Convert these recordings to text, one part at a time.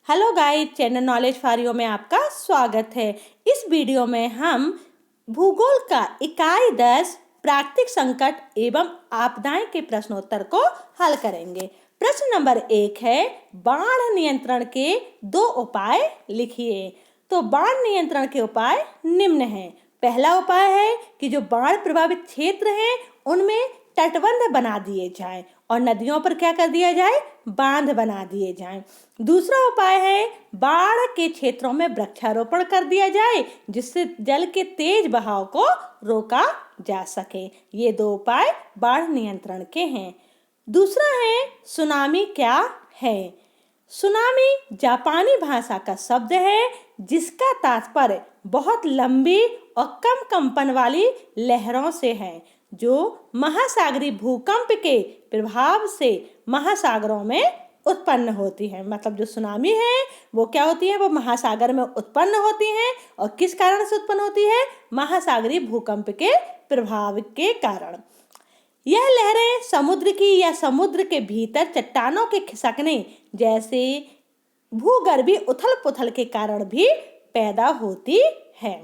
Hello guys, channel knowledge for you में आपका स्वागत है। इस वीडियो में हम भूगोल का इकाई 10 प्राकृतिक संकट एवं आपदाएं के प्रश्नोत्तर को हल करेंगे। प्रश्न नंबर 1 है, बाढ़ नियंत्रण के 2 उपाय लिखिए। तो बाढ़ नियंत्रण के उपाय निम्न हैं। पहला उपाय है कि जो बाढ़ प्रभावित क्षेत्र हैं उनमें तटबंध बना दिए जाएं और नदियों पर क्या कर दिया जाए, बांध बना दिए जाएं। दूसरा उपाय है, बाढ़ के क्षेत्रों में वृक्षारोपण कर दिया जाए जिससे जल के तेज बहाव को रोका जा सके। ये 2 उपाय बाढ़ नियंत्रण के हैं। दूसरा है, सुनामी क्या है। सुनामी जापानी भाषा का शब्द है जिसका तात्पर्य बहुत लंबी और कम कंपन वाली लहरों से है जो महासागरीय भूकंप के प्रभाव से महासागरों में उत्पन्न होती है। मतलब जो सुनामी है वो क्या होती है, वो महासागर में उत्पन्न होती है। और किस कारण से उत्पन्न होती है, महासागरीय भूकंप के प्रभाव के कारण। यह लहरें समुद्र की या समुद्र के भीतर चट्टानों के खिसकने जैसे भूगर्भीय उथल पुथल के कारण भी पैदा होती है।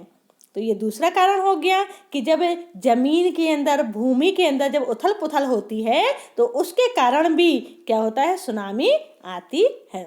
तो ये दूसरा कारण हो गया कि जब जमीन के अंदर, भूमि के अंदर जब उथल पुथल होती है तो उसके कारण भी क्या होता है, सुनामी आती है।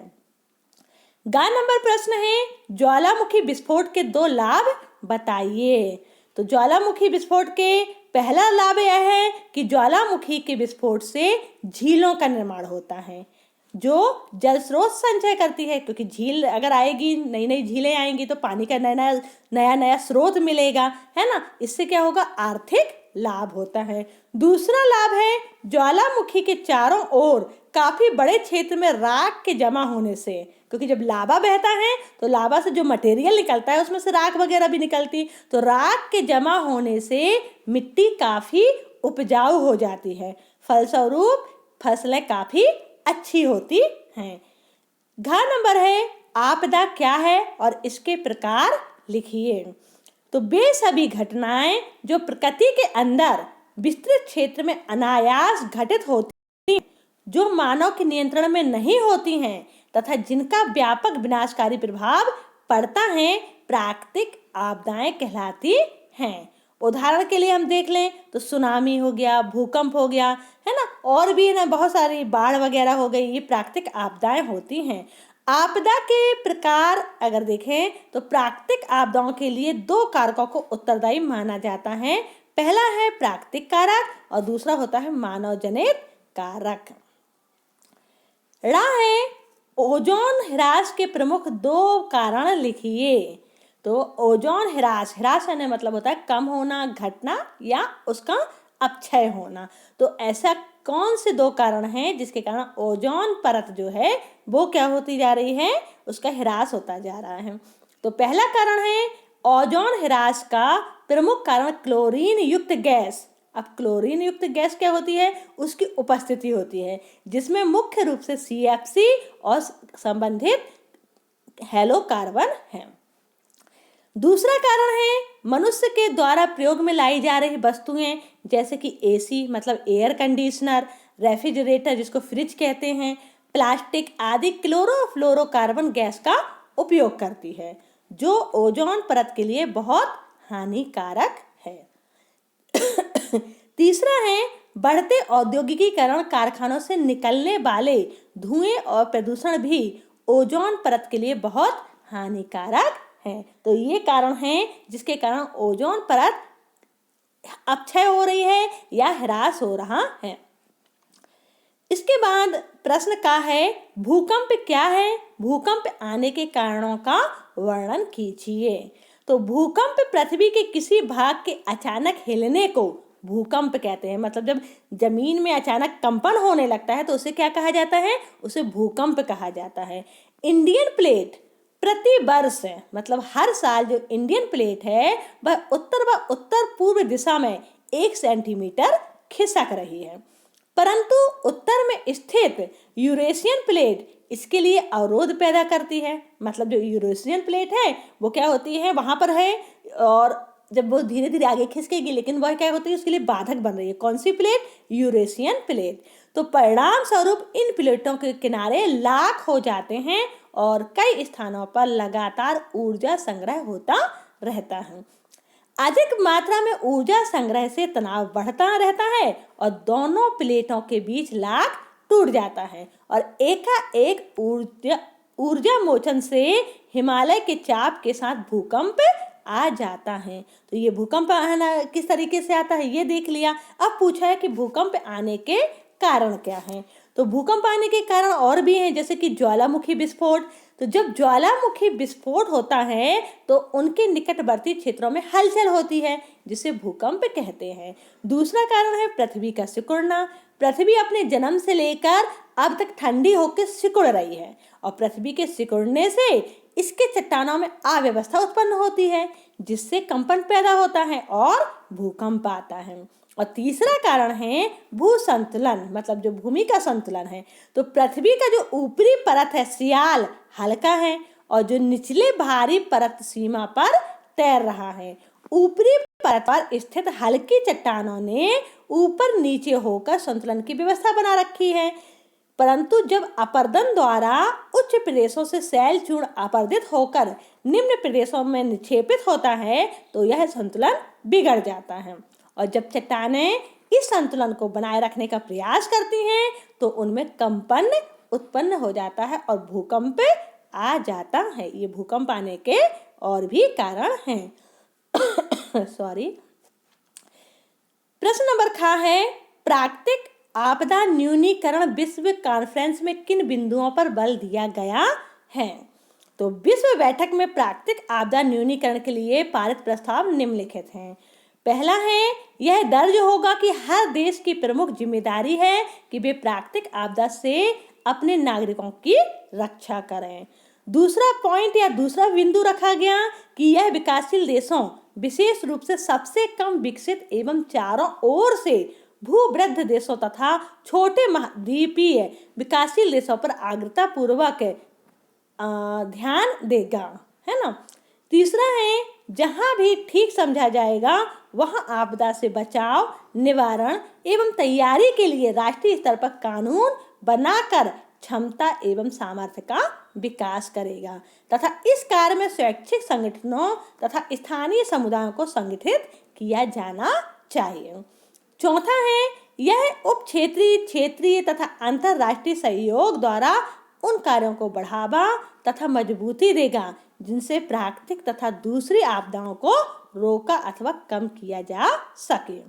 गा नंबर प्रश्न है, ज्वालामुखी विस्फोट के 2 लाभ बताइए। तो ज्वालामुखी विस्फोट के पहला लाभ यह है कि ज्वालामुखी के विस्फोट से झीलों का निर्माण होता है जो जल स्रोत संचय करती है, क्योंकि झील अगर आएगी, नई नई झीलें आएंगी तो पानी का नया स्रोत मिलेगा, है ना। इससे क्या होगा, आर्थिक लाभ होता है। दूसरा लाभ है, ज्वालामुखी के चारों ओर काफी बड़े क्षेत्र में राख के जमा होने से, क्योंकि जब लावा बहता है तो लावा से जो मटेरियल निकलता है उसमें से राख वगैरह भी निकलती, तो राख के जमा होने से मिट्टी काफी उपजाऊ हो जाती है, फलस्वरूप फसलें काफी अच्छी होती हैं। घ नंबर है, आपदा क्या है और इसके प्रकार लिखिए। तो वे सभी घटनाएं जो प्रकृति के अंदर विस्तृत क्षेत्र में अनायास घटित होती हैं, जो मानव के नियंत्रण में नहीं होती हैं तथा जिनका व्यापक विनाशकारी प्रभाव पड़ता है, प्राकृतिक आपदाएं कहलाती हैं। उदाहरण के लिए हम देख लें तो सुनामी हो गया, भूकंप हो गया, है ना, और भी ना बहुत सारी बाढ़ वगैरह हो गई, ये प्राकृतिक आपदाएं होती हैं। आपदा के प्रकार अगर देखें तो प्राकृतिक आपदाओं के लिए 2 कारकों को उत्तरदायी माना जाता है। पहला है प्राकृतिक कारक और दूसरा होता है मानव जनित कारक। ड़ा है, ओजोन ह्रास के प्रमुख 2 कारण लिखिए। तो ओजोन ह्रास यानी मतलब होता है कम होना, घटना या उसका अपक्षय होना। तो ऐसा कौन से 2 कारण हैं जिसके कारण ओजोन परत जो है वो क्या होती जा रही है, उसका ह्रास होता जा रहा है। तो पहला कारण है, ओजोन ह्रास का प्रमुख कारण क्लोरीन युक्त गैस। अब क्लोरीन युक्त गैस क्या होती है, उसकी उपस्थिति होती है जिसमें मुख्य रूप से CFC और संबंधित हेलोकार्बन है। दूसरा कारण है, मनुष्य के द्वारा प्रयोग में लाई जा रही वस्तुएं जैसे कि AC मतलब एयर कंडीशनर, रेफ्रिजरेटर जिसको फ्रिज कहते हैं, प्लास्टिक आदि क्लोरोफ्लोरोकार्बन गैस का उपयोग करती है जो ओजोन परत के लिए बहुत हानिकारक है। तीसरा है, बढ़ते औद्योगिकीकरण, कारखानों से निकलने वाले धुएं और प्रदूषण भी ओजोन परत के लिए बहुत हानिकारक है। तो ये कारण हैं जिसके कारण ओजोन परत अपक्षय हो रही है या ह्रास हो रहा है। इसके बाद प्रश्न का है, भूकंप क्या है, भूकंप आने के कारणों का वर्णन कीजिए। तो भूकंप पृथ्वी के किसी भाग के अचानक हिलने को भूकंप कहते हैं। मतलब जब जमीन में अचानक कंपन होने लगता है तो उसे क्या कहा जाता है, उसे भूकंप कहा जाता है। इंडियन प्लेट प्रति वर्ष मतलब हर साल जो इंडियन प्लेट है वह उत्तर पूर्व दिशा में 1 सेंटीमीटर खिसक रही है, परंतु उत्तर में स्थित यूरेशियन प्लेट इसके लिए अवरोध पैदा करती है। मतलब जो यूरेशियन प्लेट है वो क्या होती है, वहां पर है और जब वो धीरे धीरे आगे खिसकेगी लेकिन वह क्या होती है, उसके लिए बाधक बन रही है। कौन सी प्लेट, यूरेशियन प्लेट। तो परिणाम स्वरूप इन प्लेटों के किनारे लाख हो जाते हैं और कई स्थानों पर लगातार ऊर्जा संग्रह होता रहता है। अधिक मात्रा में ऊर्जा संग्रह से तनाव बढ़ता रहता है और दोनों प्लेटों के बीच लाख टूट जाता है और एकाएक ऊर्जा मोचन से हिमालय के चाप के साथ भूकंप आ जाता है। तो ये भूकंप आना किस तरीके से आता है ये देख लिया। अब पूछा है कि भूकंप आने के कारण क्या हैं। तो भूकंप आने के कारण और भी हैं, जैसे कि ज्वालामुखी विस्फोट। तो जब ज्वालामुखी विस्फोट होता है तो उनके निकटवर्ती क्षेत्रों में हलचल होती है, जिसे भूकंप कहते हैं। दूसरा कारण है पृथ्वी का सिकुड़ना। पृथ्वी अपने जन्म से लेकर अब तक ठंडी होकर सिकुड़ रही है और पृथ्वी के सिकुड़ने से इसके चट्टानों में अव्यवस्था उत्पन्न होती है, जिससे कंपन पैदा होता है और भूकंप आता है। और तीसरा कारण है भूसंतुलन, मतलब जो भूमि का संतुलन है। तो पृथ्वी का जो ऊपरी परत है सियाल हल्का है और जो निचले भारी परत सीमा पर तैर रहा है। ऊपरी परत पर स्थित हल्की चट्टानों ने ऊपर नीचे होकर संतुलन की व्यवस्था बना रखी है, परंतु जब अपर्दन द्वारा उच्च प्रदेशों से शैल चूर्ण अपर्दित होकर निम्न प्रदेशों में निक्षेपित होता है तो यह संतुलन बिगड़ जाता है। और जब चट्टानें इस संतुलन को बनाए रखने का प्रयास करती हैं तो उनमें कंपन उत्पन्न हो जाता है और भूकंप आ जाता है। ये भूकंप आने के और भी कारण हैं। सॉरी। प्रश्न नंबर ख है, प्राकृतिक आपदा न्यूनीकरण विश्व कॉन्फ्रेंस में किन बिंदुओं पर बल दिया गया है। तो विश्व बैठक में प्राकृतिक आपदा न्यूनीकरण के लिए पारित प्रस्ताव निम्नलिखित हैं। पहला है, यह दर्ज होगा कि हर देश की प्रमुख जिम्मेदारी है कि वे प्राकृतिक आपदा से अपने नागरिकों की रक्षा करें। दूसरा पॉइंट या दूसरा बिंदु रखा गया कि यह विकासशील देशों, विशेष रूप से सबसे कम विकसित एवं चारों ओर से भूवृद्ध देशों तथा छोटे महाद्वीपीय विकासशील देशों पर आग्रता पूर्वक ध्यान देगा, है ना। तीसरा है, जहां भी ठीक समझा जाएगा वहां आपदा से बचाव, निवारण एवं तैयारी के लिए राष्ट्रीय स्तर पर कानून बनाकर क्षमता एवं सामर्थ्य का विकास करेगा तथा इस कार्य में स्वैच्छिक संगठनों तथा स्थानीय समुदायों को संगठित किया जाना चाहिए। चौथा है, यह उप क्षेत्रीय, क्षेत्रीय तथा अंतरराष्ट्रीय सहयोग द्वारा उन कार्यों को बढ़ावा तथा मजबूती देगा जिनसे प्राकृतिक तथा दूसरी आपदाओं को रोका अथवा कम किया जा सके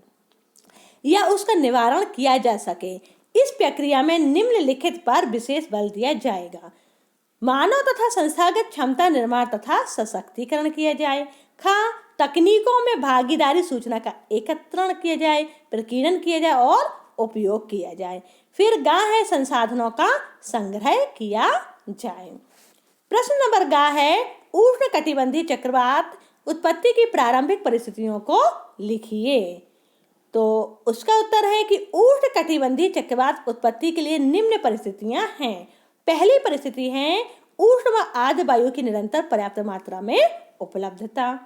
या उसका निवारण किया जा सके। इस प्रक्रिया में निम्नलिखित पर विशेष बल दिया जाएगा। मानव तथा संस्थागत क्षमता निर्माण तथा सशक्तिकरण किया जाए। ख, तकनीकों में भागीदारी, सूचना का एकत्रीकरण किया जाए, प्रकीर्णन किया जाए और उपयोग किया जाए। फिर ग है, संसाधनों का संग्रह किया जाए। प्रश्न नंबर ग है, उष्णकटिबंधीय चक्रवात उत्पत्ति की प्रारंभिक परिस्थितियों को लिखिए। तो उसका उत्तर है कि उष्णकटिबंधीय चक्रवात उत्पत्ति के लिए निम्न परिस्थितियां हैं। पहली परिस्थिति है उष्ण व आर्द्र वायु की निरंतर पर्याप्त मात्रा में उपलब्धता।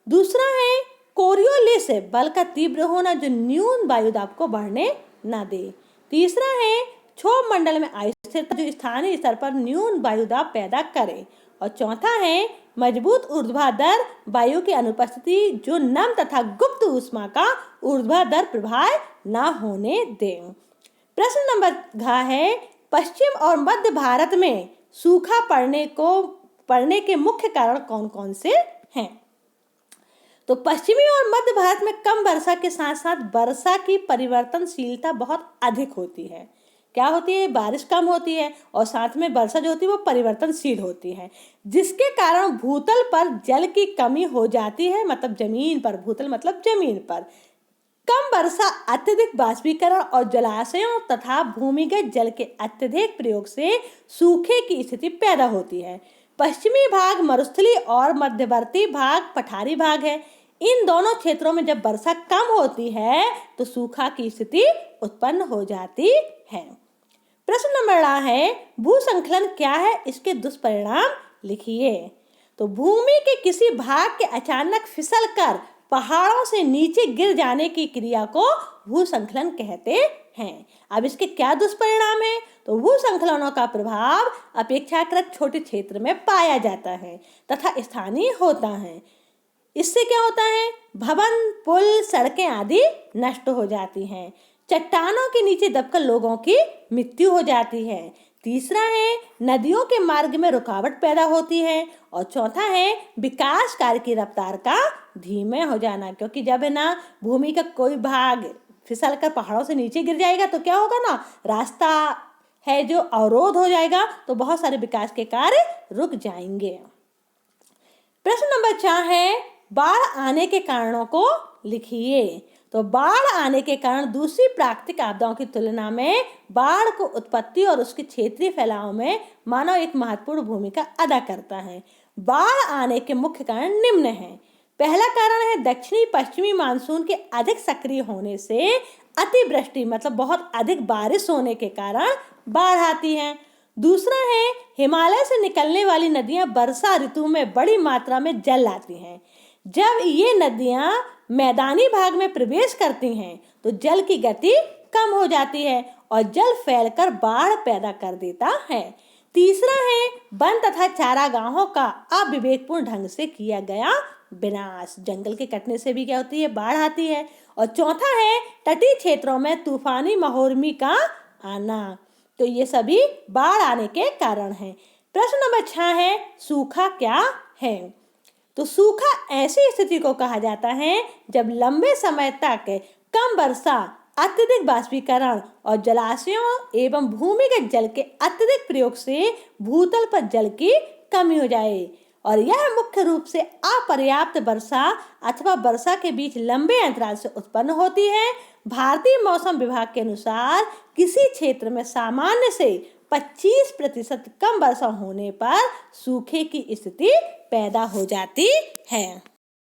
दूसरा है कोरियोलिस, बल का तीव्र होना जो न्यून वायु दाब को बढ़ने न दे। तीसरा है क्षोभ मंडल में अस्थिरता जो स्थानीय स्तर पर न्यून वायु दाब पैदा करे। और चौथा है मजबूत ऊर्ध्वाधर वायु की अनुपस्थिति जो नम तथा गुप्त ऊष्मा का ऊर्ध्वाधर प्रवाह न होने दे। प्रश्न नंबर घ है, पश्चिम और मध्य भारत में सूखा पड़ने के मुख्य कारण कौन कौन से हैं। तो पश्चिमी और मध्य भारत में कम वर्षा के साथ साथ वर्षा की परिवर्तनशीलता बहुत अधिक होती है। क्या होती है, बारिश कम होती है और साथ में वर्षा जो होती है वो परिवर्तनशील होती है, जिसके कारण भूतल पर जल की कमी हो जाती है। मतलब जमीन पर, भूतल मतलब जमीन पर कम वर्षा, अत्यधिक बाष्पीकरण और जलाशयों तथा भूमिगत जल के अत्यधिक प्रयोग से सूखे की स्थिति पैदा होती है। पश्चिमी भाग मरुस्थलीय और मध्यवर्ती भाग पठारी भाग है। इन दोनों क्षेत्रों में जब वर्षा कम होती है तो सूखा की स्थिति उत्पन्न हो जाती है। प्रश्न नंबर ला है, भूसंखलन क्या है, इसके दुष्परिणाम लिखिए। तो भूमि के किसी भाग के अचानक फिसलकर पहाड़ों से नीचे गिर जाने की क्रिया को भूसंखलन कहते हैं। अब इसके क्या दुष्परिणाम हैं? तो भूसंकलनों का प्रभाव अपेक्षाकृत छोटे क्षेत्र में पाया जाता है तथा स्थानीय होता है। इससे क्या होता है? भवन, पुल, सड़कें आदि नष्ट हो जाती हैं। चट्टानों के नीचे दबकर लोगों की मृत्यु हो जाती है। तीसरा है, नदियों के मार्ग में रुकावट पैदा होती है। और चौथा है, विकास कार्य की रफ्तार का धीमे हो जाना, क्योंकि जब है ना भूमि का कोई भाग फिसल कर पहाड़ों से नीचे गिर जाएगा तो क्या होगा ना, रास्ता है जो अवरोध हो जाएगा, तो बहुत सारे विकास के कार्य रुक जाएंगे। प्रश्न नंबर 4 है, बाढ़ आने के कारणों को लिखिए। तो बाढ़ आने के कारण दूसरी प्राकृतिक आपदाओं की तुलना में बाढ़ को उत्पत्ति और उसके क्षेत्रीय फैलाव में मानव एक महत्वपूर्ण भूमिका अदा करता है। बाढ़ आने के मुख्य कारण निम्न हैं। पहला कारण है दक्षिणी पश्चिमी मानसून के अधिक सक्रिय होने से अतिवृष्टि मतलब बहुत अधिक बारिश होने के कारण बाढ़ आती है। दूसरा है, हिमालय से निकलने वाली नदियां वर्षा ऋतु में बड़ी मात्रा में जल लाती हैं। जब ये नदियां मैदानी भाग में प्रवेश करती हैं तो जल की गति कम हो जाती है और जल फैलकर बाढ़ पैदा कर देता है। तीसरा है, वन तथा चारागाहों का अविवेकपूर्ण ढंग से किया गया विनाश। जंगल के कटने से भी क्या होती है? बाढ़ आती है। और चौथा है, तटीय क्षेत्रों में तूफानी महोर्मी का आना। तो ये सभी बाढ़ आने के कारण हैं। प्रश्न नंबर 6 है, सूखा क्या है? तो सूखा ऐसी स्थिति को कहा जाता है जब लंबे समय तक कम वर्षा, अत्यधिक बाष्पीकरण और जलाशयों एवं भूमिगत जल के अत्यधिक प्रयोग से भूतल पर जल की कमी हो जाए। और यह मुख्य रूप से अपर्याप्त वर्षा अथवा वर्षा के बीच लंबे अंतराल से उत्पन्न होती है। भारतीय मौसम विभाग के अनुसार किसी क्षेत्र में सामान्य से 25% कम वर्षा होने पर सूखे की स्थिति पैदा हो जाती है।